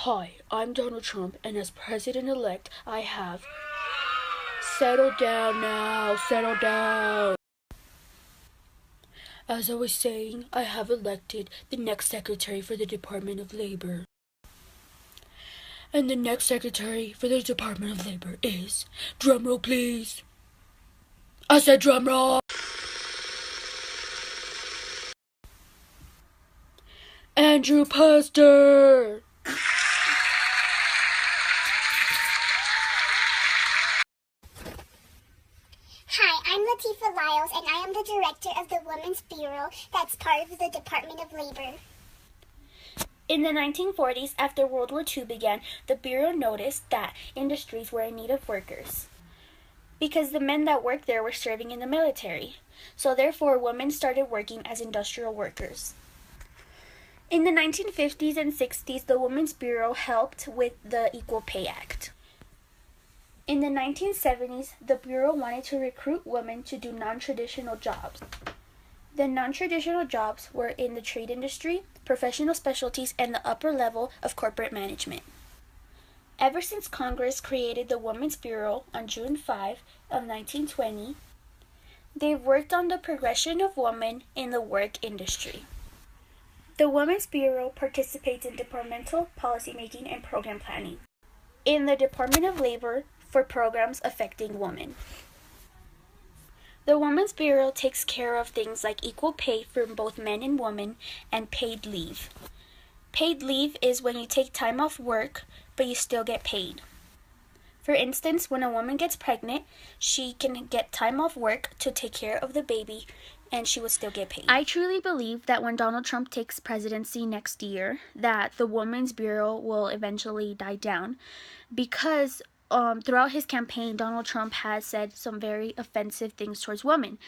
Hi, I'm Donald Trump, and as president-elect, I have... Settle down now, settle down. As I was saying, I have elected the next secretary for the Department of Labor. And the next secretary for the Department of Labor is... Drumroll, please. I said drumroll. Andrew Pastor. Hi, I'm Latifah Lyles, and I am the director of the Women's Bureau that's part of the Department of Labor. In the 1940s, after World War II began, the Bureau noticed that industries were in need of workers because the men that worked there were serving in the military. So therefore, women started working as industrial workers. In the 1950s and 60s, the Women's Bureau helped with the Equal Pay Act. In the 1970s, the Bureau wanted to recruit women to do non-traditional jobs. The non-traditional jobs were in the trade industry, professional specialties, and the upper level of corporate management. Ever since Congress created the Women's Bureau on June 5 of 1920, they've worked on the progression of women in the work industry. The Women's Bureau participates in departmental policymaking and program planning in the Department of Labor for programs affecting women. The Women's Bureau takes care of things like equal pay for both men and women and paid leave. Paid leave is when you take time off work, but you still get paid. For instance, when a woman gets pregnant, she can get time off work to take care of the baby, and she will still get paid. I truly believe that when Donald Trump takes presidency next year, that the Women's Bureau will eventually die down because throughout his campaign, Donald Trump has said some very offensive things towards women.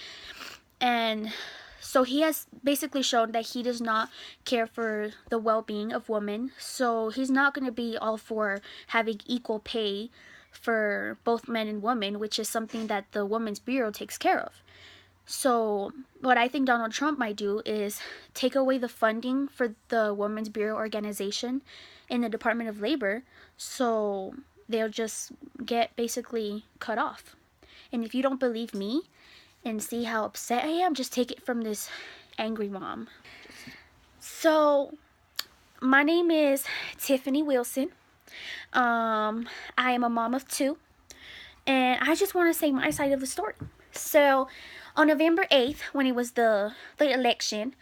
And so he has basically shown that he does not care for the well-being of women. So he's not going to be all for having equal pay for both men and women, which is something that the Women's Bureau takes care of. So what I think Donald Trump might do is take away the funding for the Women's Bureau organization in the Department of Labor, so they'll just get basically cut off. And if you don't believe me and see how upset I am, just take it from this angry mom. So my name is Tiffany Wilson. I am a mom of two, and I just want to say my side of the story. So on November 8th, when it was the election,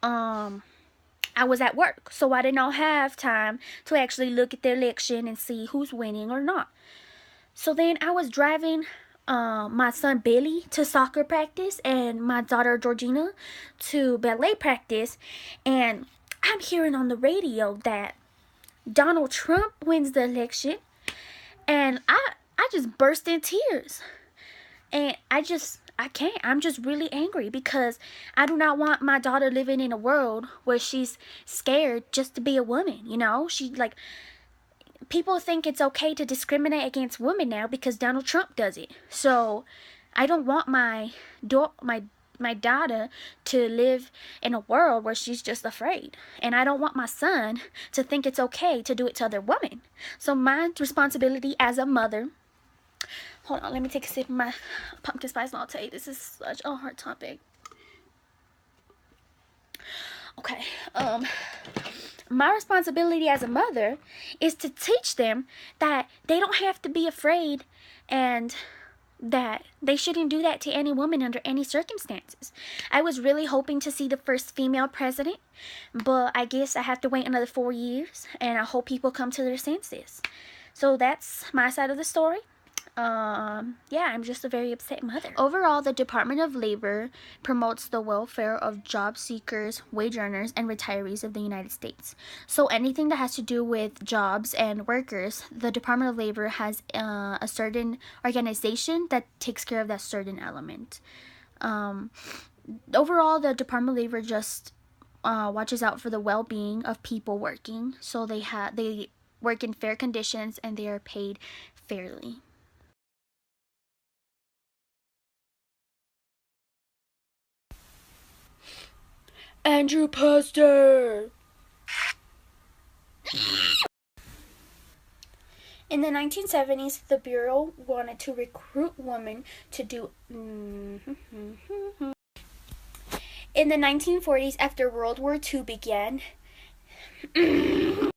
I was at work, so I did not have time to actually look at the election and see who's winning or not. So then I was driving my son Billy to soccer practice and my daughter Georgina to ballet practice, and I'm hearing on the radio that Donald Trump wins the election, and I just burst in tears. And I can't. I'm just really angry because I do not want my daughter living in a world where she's scared just to be a woman, you know? People think it's okay to discriminate against women now because Donald Trump does it. So I don't want my daughter to live in a world where she's just afraid. And I don't want my son to think it's okay to do it to other women. So my responsibility as a mother... Hold on, let me take a sip of my pumpkin spice latte. This is such a hard topic. Okay, my responsibility as a mother is to teach them that they don't have to be afraid and that they shouldn't do that to any woman under any circumstances. I was really hoping to see the first female president, but I guess I have to wait another 4 years, and I hope people come to their senses. So that's my side of the story. Yeah, I'm just a very upset mother. Overall, the Department of Labor promotes the welfare of job seekers, wage earners, and retirees of the United States. So anything that has to do with jobs and workers, the Department of Labor has a certain organization that takes care of that certain element. Overall, the Department of Labor just watches out for the well-being of people working. So they work in fair conditions and they are paid fairly. Andrew Pastor. In the 1970s, the Bureau wanted to recruit women to do... In the 1940s, after World War II began...